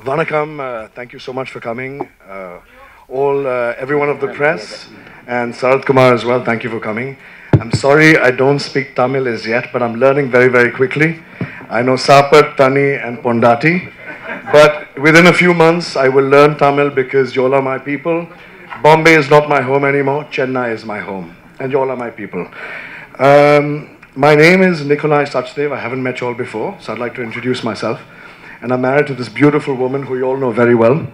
Vanakkam, thank you so much for coming. Everyone of the press and Sarath Kumar as well, thank you for coming. I'm sorry I don't speak Tamil as yet, but I'm learning very, very quickly. I know Sapat, Tani and Pondati, but within a few months I will learn Tamil because y'all are my people. Bombay is not my home anymore, Chennai is my home, and y'all are my people. My name is Nikolai Sachdev. I haven't met y'all before, so I'd like to introduce myself. And I'm married to this beautiful woman who you all know very well.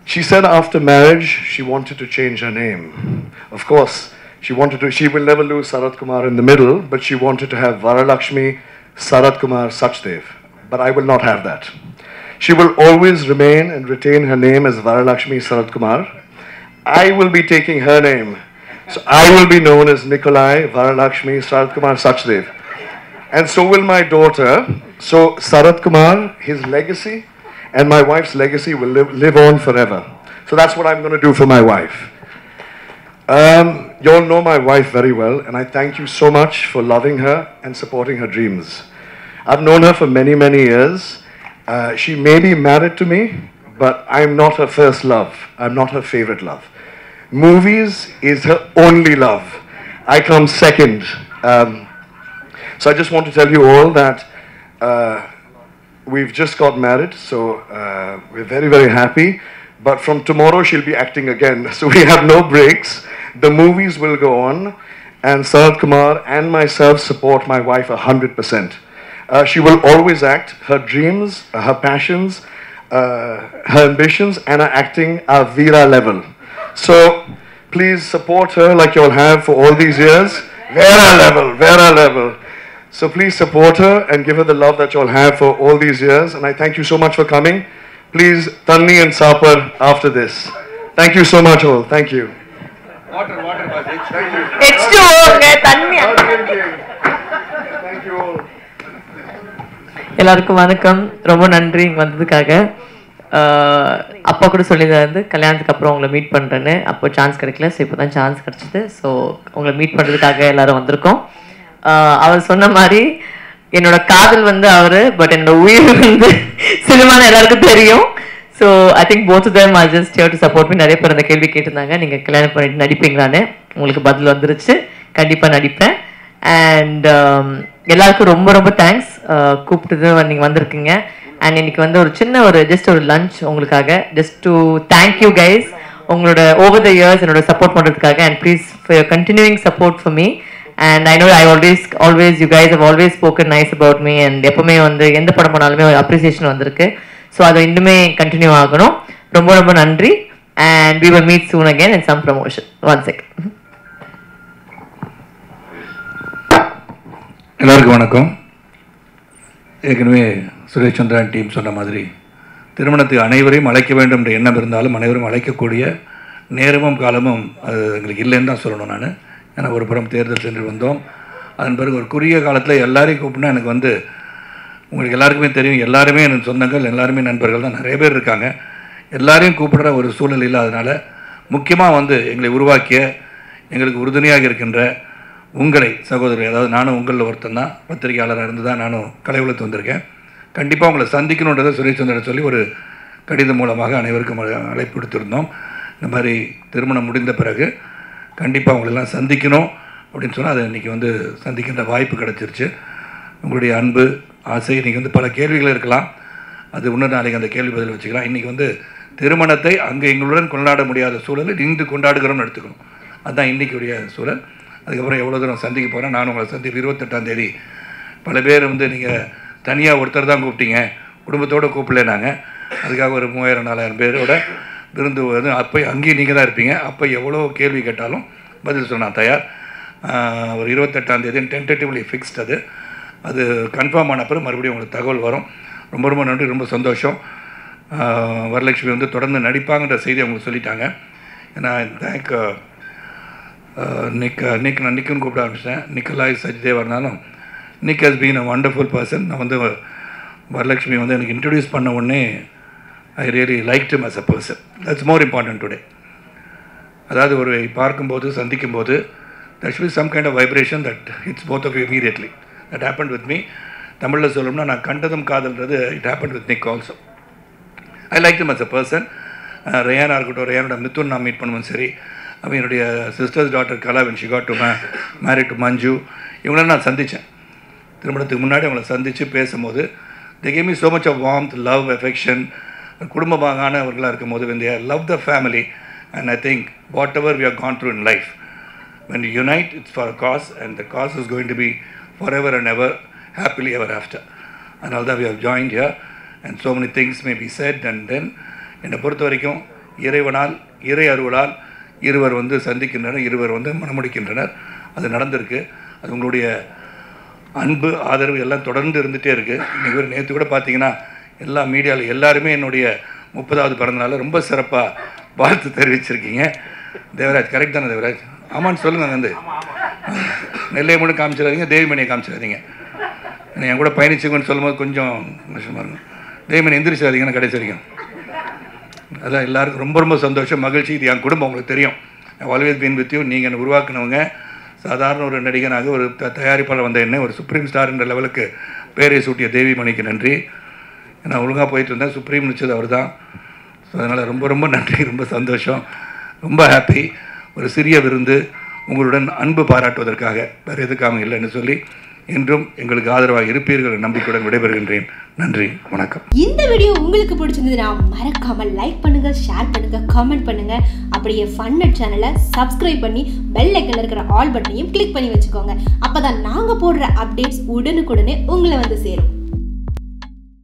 She said after marriage, she wanted to change her name. Of course, she will never lose Sarath Kumar in the middle, but she wanted to have Varalakshmi Sarath Kumar Sachdev. But I will not have that. She will always remain and retain her name as Varalakshmi Sarath Kumar. I will be taking her name. So I will be known as Nikolai Varalakshmi Sarath Kumar Sachdev. And so will my daughter. So Sarath Kumar, his legacy and my wife's legacy will live on forever. So that's what I'm going to do for my wife. You all know my wife very well, and I thank you so much for loving her and supporting her dreams. I've known her for many, many years. She may be married to me, but I'm not her first love. I'm not her favorite love. Movies is her only love. I come second. So I just want to tell you all that we've just got married, so we're very, very happy. But from tomorrow, she'll be acting again. So we have no breaks. The movies will go on. And Sarath Kumar and myself support my wife 100%. She will always act. Her dreams, her passions, her ambitions, and her acting are Veera level. So please support her like you all have for all these years. Veera level, Veera level. So please support her and give her the love that you all have for all these years. And I thank you so much for coming. Please, Tanni and Sapar after this. Thank you so much all. Thank you. Water, thank you. H2O, Tanni. Thank you all. எல்லாருக்கும் வணக்கம். ரொம்ப நன்றி இங்க வந்ததுக்காக. அப்பா கூட சொல்லியிருந்தாரு கல்யாணத்துக்கு அப்புறம் உங்களை மீட் பண்ணுறேன்னு. அப்போ சான்ஸ் கிடைக்கல, ஸோ இப்போ தான் சான்ஸ் கிடச்சிது. ஸோ உங்களை மீட் பண்ணுறதுக்காக எல்லோரும் வந்திருக்கோம். அவர் சொன்ன மாதிரி என்னோட காதல் வந்து அவர், பட் என்னோட உயிர் வந்து சினிமான்னு எல்லாருக்கும் தெரியும். So I think both of them are just here to support me. நிறைய பேர் அந்த கேள்வி கேட்டிருந்தாங்க, நீங்கள் கல்யாணம் பண்ணிட்டு நடிப்பீங்களான்னு. உங்களுக்கு பதில் வந்துருச்சு, கண்டிப்பாக நடிப்பேன். அண்ட் எல்லாருக்கும் ரொம்ப ரொம்ப தேங்க்ஸ், கூப்பிட்டு நீங்கள் வந்திருக்கீங்க. அண்ட் இன்னைக்கு வந்து ஜஸ்ட் ஒரு லஞ்ச் உங்களுக்காக, just to thank you guys உங்களோட ஓவர் த இயர்ஸ் என்னோட சப்போர்ட் பண்ணுறதுக்காக. And please for your continuing support for me. And I know I always you guys have always spoken nice about me, and எப்பவுமே வந்து எந்த படம் பண்ணாலுமே ஒரு appreciation வந்திருக்கு. ஸோ அது இன்னுமே கண்டினியூ ஆகணும். ரொம்ப ரொம்ப நன்றி. And we will meet soon again in some promotion. One second. எல்லாருக்கும் வணக்கம். ஏற்கனவே சுரேஷ் சந்திரன் டீம் சொன்ன மாதிரி திருமணத்துக்கு அனைவரையும் அழைக்க வேண்டும் என்ற எண்ணம் இருந்தாலும் அனைவரும் அழைக்கக்கூடிய நேரமும் காலமும் அது எங்களுக்கு இல்லைன்னு தான் சொல்லணும். நான் ஏன்னா ஒரு புறம் தேர்தல் சென்று வந்தோம். அதன் பிறகு ஒரு குறுகிய காலத்தில் எல்லாரையும் கூப்பிட்னா எனக்கு வந்து உங்களுக்கு எல்லாருக்குமே தெரியும், எல்லாருமே எனக்கு சொந்தங்கள், எல்லாருமே நண்பர்கள் தான், நிறைய பேர் இருக்காங்க. எல்லாரையும் கூப்பிடுற ஒரு சூழல் இல்லாதனால முக்கியமாக வந்து எங்களை உருவாக்கிய எங்களுக்கு உறுதுணையாக இருக்கின்ற உங்களை சகோதரர், அதாவது நானும் உங்களில் ஒருத்தன் தான், பத்திரிகையாளராக இருந்து தான் நானும் கலை உலகத்து வந்திருக்கேன். கண்டிப்பாக உங்களை சந்திக்கணுன்றதை சுரேஷ் சந்திரன் சொல்லி ஒரு கடிதம் மூலமாக அனைவருக்கும் அழைப்பு கொடுத்துருந்தோம். இந்த மாதிரி திருமணம் முடிந்த பிறகு கண்டிப்பாக உங்களெல்லாம் சந்திக்கணும் அப்படின்னு சொன்னால் அதை இன்றைக்கி வந்து சந்திக்கின்ற வாய்ப்பு கிடச்சிருச்சு. உங்களுடைய அன்பு ஆசை, இன்றைக்கி வந்து பல கேள்விகள் இருக்கலாம், அது இன்னொரு நாளைக்கு அந்த கேள்வி பதில் வச்சுக்கலாம். இன்றைக்கி வந்து திருமணத்தை அங்கே எங்களுடன் கொண்டாட முடியாத சூழலில் இன்று கொண்டாடுகிறோம்னு எடுத்துக்கணும். அதுதான் இன்றைக்குடைய சூழல். அதுக்கப்புறம் எவ்வளோ தூரம் சந்திக்க போகிறேன், நான் உங்களை 28ஆம் தேதி பல பேர் வந்து நீங்கள் தனியாக ஒருத்தர் தான் கூப்பிட்டீங்க, குடும்பத்தோடு கூப்பிடல. நாங்கள் அதுக்காக ஒரு 3000-4000 பேரோட விருந்து வந்து அப்போ அங்கேயும் நீங்கள் தான் இருப்பீங்க. அப்போ எவ்வளோ கேள்வி கேட்டாலும் பதில் சொன்ன நான் தயார். ஒரு 28ஆம் தேதி டென்டேட்டிவ்லி ஃபிக்ஸ்ட். அது கன்ஃபார்ம் ஆன பிறகு மறுபடியும் உங்களுக்கு தகவல் வரும். ரொம்ப ரொம்ப நன்றி, ரொம்ப சந்தோஷம். வரலட்சுமி வந்து தொடர்ந்து நடிப்பாங்கன்ற செய்தி அவங்களுக்கு சொல்லிட்டாங்க. ஏன்னா தேங்க் நான் நிக்குன்னு கூப்பிட ஆரம்பிச்சிட்டேன். நிக்கலாய் சச்தேவ் இருந்தாலும் Nick has been a wonderful person. நான் வந்து வரலட்சுமி வந்து எனக்கு இன்ட்ரடியூஸ் பண்ண உடனே I really liked him as a person. That's more important today. அதாவது ஒரு பார்க்கும்போது சந்திக்கும்போது there should be some kind of vibration that hits both of you immediately. That happened with me. தமிழில் சொல்லணும்னா நான் கண்டதும் காதல்ன்றது it happen with Nick also. I like them as a person. ரேயானாக இருக்கட்டும், ரேயானோட மித்துன் நான் மீட் பண்ணுவேன் சரி, அவன் என்னுடைய sister's daughter Kala when she got to married to Manju, இவங்களெல்லாம் நான் சந்தித்தேன். திருமணத்துக்கு முன்னாடி அவங்கள சந்தித்து பேசும்போது they gave me so much of warmth, love, affection. குடும்பமானவர்களாக இருக்கும்போது when they love the family, and I think whatever we have gone through in life, when we unite, it's for a cause, and the cause is going to be forever and ever, happily ever after. And although we have joined here, and so many things may be said, and then என்னை பொறுத்த வரைக்கும் இறைவனால் இறை அருளால் இருவர் வந்து சந்திக்கின்றனர், இருவர் வந்து மணமுடிக்கின்றனர். அது நடந்திருக்கு. அது உங்களுடைய அன்பு ஆதரவு எல்லாம் தொடர்ந்து இருந்துகிட்டே இருக்குது. இன்றைக்கி நேற்று கூட பார்த்தீங்கன்னா எல்லா மீடியாவில் எல்லாருமே என்னுடைய 30வது பிறந்தநாள் ரொம்ப சிறப்பாக வாழ்த்து தெரிவிச்சிருக்கீங்க. தேவராஜ் கரெக்ட் தானே தேவராஜ்? ஆமான்னு சொல்லுங்கள். வந்து நெல்லையை மட்டும் காமிச்சிடாதீங்க, தேவிமணியை காமிச்சிடாதீங்க. என் கூட பயணிச்சுங்கன்னு சொல்லும்போது கொஞ்சம் கஷ்டமாக இருக்கும். தேவிமணி எந்திரிச்சிடாதீங்கன்னு கடைசி வரைக்கும். அதான் எல்லாருக்கும் ரொம்ப ரொம்ப சந்தோஷம், மகிழ்ச்சி. இது என் குடும்பம், உங்களுக்கு தெரியும். Always been with you. நீங்கள் என்னை உருவாக்குனவங்க. சாதாரண ஒரு நடிகனாக ஒரு தயாரிப்பாளர் வந்த என்ன ஒரு சுப்ரீம் ஸ்டார் என்ற லெவலுக்கு பேரை சூட்டிய தேவிமணிக்கு நன்றி. நான் ஒழுங்காக போயிட்டு இருந்தேன், சுப்ரீம் நிச்சது அவர் தான். ஸோ அதனால் ரொம்ப ரொம்ப நன்றி, ரொம்ப சந்தோஷம், ரொம்ப ஹாப்பி. ஒரு சிறிய விருந்து உங்களுடன் அன்பு பாராட்டுவதற்காக, வேறு எதுக்காக இல்லைன்னு சொல்லி என்றும் எங்களுக்கு ஆதரவாக இருப்பீர்கள் நம்பிக்கையுடன் விடைபெறுகின்றேன். நன்றி, வணக்கம். இந்த வீடியோ உங்களுக்கு பிடிச்சிருந்ததுன்னா மறக்காம லைக் பண்ணுங்க, ஷேர் பண்ணுங்க, கமெண்ட் பண்ணுங்க. அப்படியே ஃபன்னட் சேனலை சப்ஸ்கிரைப் பண்ணி பெல் ஐக்கன்ல இருக்கிற ஆல் பட்டனையும் கிளிக் பண்ணி வச்சுக்கோங்க. அப்பதான் நாங்க போடுற அப்டேட்ஸ் உடனுக்குடனே உங்களை வந்து சேரும்.